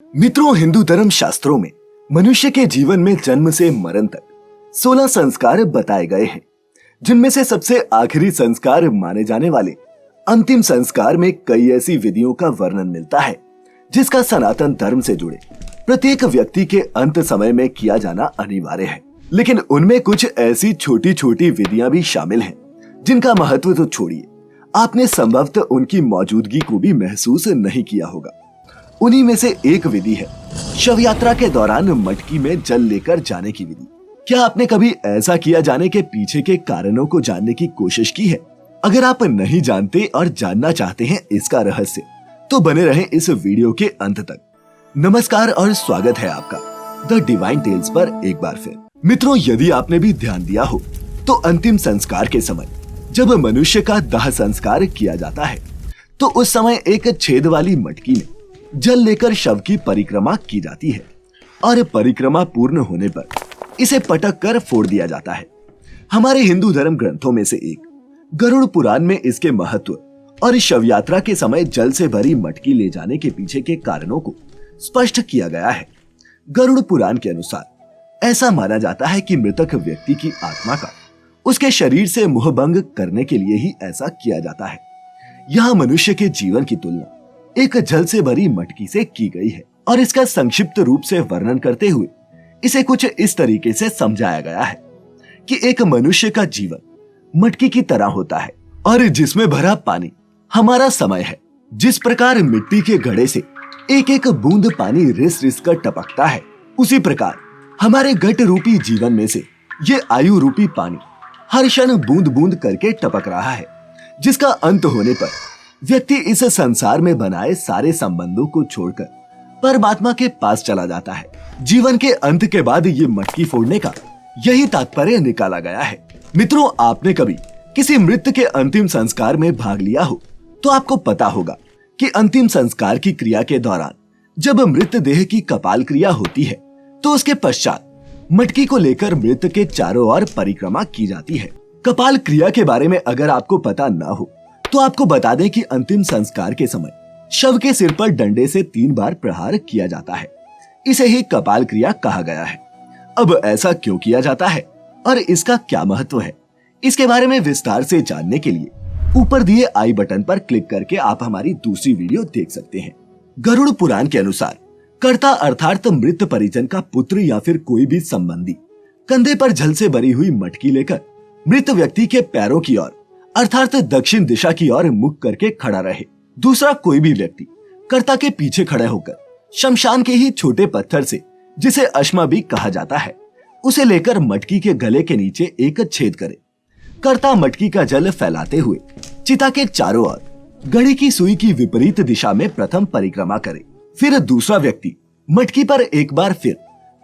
मित्रों, हिंदू धर्म शास्त्रों में मनुष्य के जीवन में जन्म से मरण तक 16 संस्कार बताए गए हैं, जिनमें से सबसे आखिरी संस्कार माने जाने वाले अंतिम संस्कार में कई ऐसी विधियों का वर्णन मिलता है जिसका सनातन धर्म से जुड़े प्रत्येक व्यक्ति के अंत समय में किया जाना अनिवार्य है। लेकिन उनमें कुछ ऐसी छोटी छोटी विधियां भी शामिल हैं जिनका महत्व तो छोड़िए, आपने संभवतः उनकी मौजूदगी को भी महसूस नहीं किया होगा। उन्हीं में से एक विधि है शव यात्रा के दौरान मटकी में जल लेकर जाने की विधि। क्या आपने कभी ऐसा किया जाने के पीछे के कारणों को जानने की कोशिश की है? अगर आप नहीं जानते और जानना चाहते हैं इसका रहस्य, तो बने रहें इस वीडियो के अंत तक। नमस्कार और स्वागत है आपका द डिवाइन टेल्स पर एक बार फिर। मित्रों, यदि आपने भी ध्यान दिया हो तो अंतिम संस्कार के समय जब मनुष्य का दाह संस्कार किया जाता है तो उस समय एक छेद वाली मटकी में जल लेकर शव की परिक्रमा की जाती है और परिक्रमा पूर्ण होने पर इसे पटक कर फोड़ दिया जाता है। हमारे हिंदू धर्म ग्रंथों में से एक गरुड़ पुराण में इसके महत्व और शव यात्रा के समय जल से भरी मटकी ले जाने के पीछे के कारणों को स्पष्ट किया गया है। गरुड़ पुराण के अनुसार ऐसा माना जाता है कि मृतक व्यक्ति की आत्मा का उसके शरीर से मोहभंग करने के लिए ही ऐसा किया जाता है। यहाँ मनुष्य के जीवन की तुलना एक जल से भरी मटकी से की गई है और इसका संक्षिप्त रूप से वर्णन करते हुए इसे कुछ इस तरीके से समझाया गया है कि एक मनुष्य का जीवन मटकी की तरह होता है और जिसमें भरा पानी हमारा समय है। जिस प्रकार मिट्टी के घड़े से एक एक बूंद पानी रिस रिस कर टपकता है, उसी प्रकार हमारे घट रूपी जीवन में से ये आयु रूपी पानी हर क्षण बूंद बूंद करके टपक रहा है, जिसका अंत होने पर व्यक्ति इस संसार में बनाए सारे संबंधों को छोड़कर परमात्मा के पास चला जाता है। जीवन के अंत के बाद ये मटकी फोड़ने का यही तात्पर्य निकाला गया है। मित्रों, आपने कभी किसी मृत के अंतिम संस्कार में भाग लिया हो तो आपको पता होगा कि अंतिम संस्कार की क्रिया के दौरान जब मृत देह की कपाल क्रिया होती है तो उसके पश्चात मटकी को लेकर मृत के चारों ओर परिक्रमा की जाती है। कपाल क्रिया के बारे में अगर आपको पता न हो तो आपको बता दें कि अंतिम संस्कार के समय शव के सिर पर डंडे से 3 बार प्रहार किया जाता है। इसे ही कपाल क्रिया कहा गया है। अब ऐसा क्यों किया जाता है और इसका क्या महत्व है, इसके बारे में विस्तार से जानने के लिए ऊपर दिए आई बटन पर क्लिक करके आप हमारी दूसरी वीडियो देख सकते हैं। गरुड़ पुराण के अनुसार कर्ता अर्थात मृत परिजन का पुत्र या फिर कोई भी संबंधी कंधे पर जल से भरी हुई मटकी लेकर मृत व्यक्ति के पैरों की ओर अर्थात दक्षिण दिशा की ओर मुख करके खड़ा रहे। दूसरा कोई भी व्यक्ति कर्ता के पीछे खड़े होकर शमशान के ही छोटे पत्थर से, जिसे अश्मा भी कहा जाता है, उसे लेकर मटकी के गले के नीचे एक छेद करे। कर्ता मटकी का जल फैलाते हुए चिता के चारों ओर घड़ी की सुई की विपरीत दिशा में प्रथम परिक्रमा करे। फिर दूसरा व्यक्ति मटकी पर एक बार फिर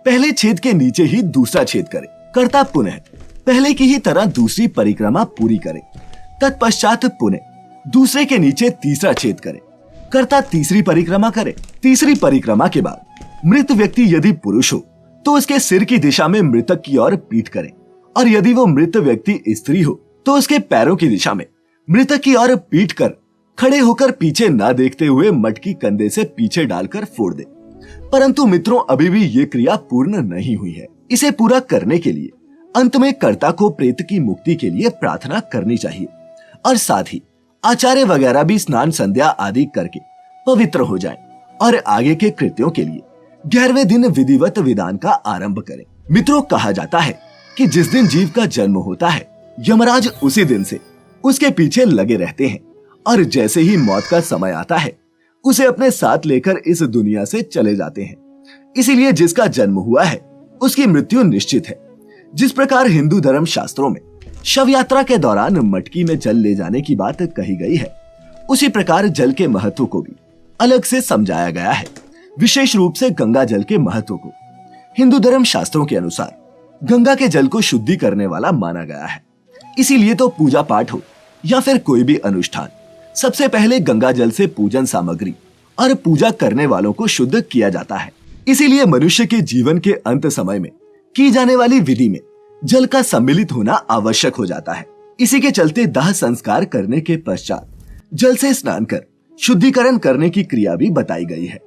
पहले छेद के नीचे ही दूसरा छेद करे। कर्ता पुनः पहले की ही तरह दूसरी परिक्रमा पूरी करे। तत्पश्चात पुनः दूसरे के नीचे तीसरा छेद करे। कर्ता तीसरी परिक्रमा करे। तीसरी परिक्रमा के बाद मृत व्यक्ति यदि पुरुष हो तो उसके सिर की दिशा में मृतक की ओर पीठ करे और यदि वो मृत व्यक्ति स्त्री हो तो उसके पैरों की दिशा में मृतक की ओर पीठ कर खड़े होकर पीछे ना देखते हुए मटकी कंधे से पीछे डालकर फोड़ दे। परंतु मित्रों, अभी भी ये क्रिया पूर्ण नहीं हुई है। इसे पूरा करने के लिए अंत में कर्ता को प्रेत की मुक्ति के लिए प्रार्थना करनी चाहिए और साथ ही आचार्य वगैरह भी स्नान संध्या आदि करके पवित्र हो जाएं और आगे के कृत्यों के लिए 11वें दिन विधिवत विधान का आरंभ करें। मित्रों, कहा जाता है कि जिस दिन जीव का जन्म होता है, यमराज उसी दिन से उसके पीछे लगे रहते हैं और जैसे ही मौत का समय आता है उसे अपने साथ लेकर इस दुनिया से चले जाते हैं। इसीलिए जिसका जन्म हुआ है उसकी मृत्यु निश्चित है। जिस प्रकार हिंदू धर्म शास्त्रों में शव यात्रा के दौरान मटकी में जल ले जाने की बात कही गई है, उसी प्रकार जल के महत्व को भी अलग से समझाया गया है। विशेष रूप से गंगा जल के महत्व को हिंदू धर्म शास्त्रों के अनुसार गंगा के जल को शुद्धि करने वाला माना गया है। इसीलिए तो पूजा पाठ हो या फिर कोई भी अनुष्ठान, सबसे पहले गंगा जल से पूजन सामग्री और पूजा करने वालों को शुद्ध किया जाता है। इसीलिए मनुष्य के जीवन के अंत समय में की जाने वाली विधि में जल का सम्मिलित होना आवश्यक हो जाता है। इसी के चलते दाह संस्कार करने के पश्चात जल से स्नान कर शुद्धिकरण करने की क्रिया भी बताई गई है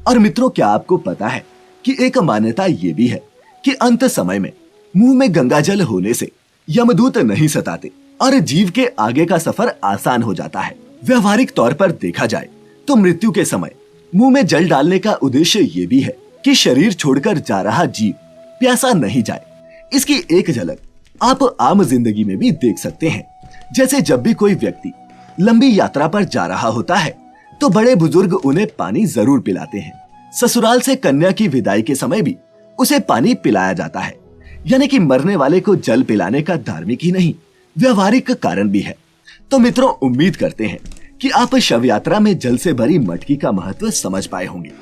और मित्रों, क्या आपको पता है कि एक मान्यता ये भी है कि अंत समय में मुंह में गंगाजल होने से यमदूत नहीं सताते और जीव के आगे का सफर आसान हो जाता है। व्यवहारिक तौर पर देखा जाए तो मृत्यु के समय मुंह में जल डालने का उद्देश्य ये भी है कि शरीर छोड़कर जा रहा जीव प्यासा नहीं जाए। इसकी एक झलक आप आम जिंदगी में भी देख सकते हैं। जैसे जब भी कोई व्यक्ति लंबी यात्रा पर जा रहा होता है तो बड़े बुजुर्ग उन्हें पानी जरूर पिलाते हैं। ससुराल से कन्या की विदाई के समय भी उसे पानी पिलाया जाता है। यानी कि मरने वाले को जल पिलाने का धार्मिक ही नहीं, व्यवहारिक कारण भी है। तो मित्रों, उम्मीद करते हैं कि आप शव यात्रा में जल से भरी मटकी का महत्व समझ पाए होंगे।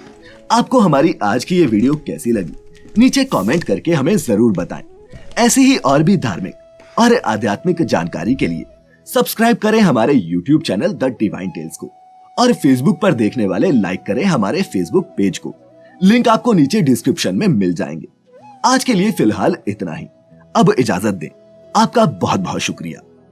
आपको हमारी आज की ये वीडियो कैसी लगी, नीचे कमेंट करके हमें जरूर बताएं। ऐसी ही और भी धार्मिक और आध्यात्मिक जानकारी के लिए सब्सक्राइब करें हमारे YouTube channel the divine tales को, और फेसबुक पर देखने वाले लाइक करें हमारे फेसबुक पेज को। लिंक आपको नीचे डिस्क्रिप्शन में मिल जाएंगे। आज के लिए फिलहाल इतना ही। अब इजाजत दें। आपका बहुत बहुत शुक्रिया।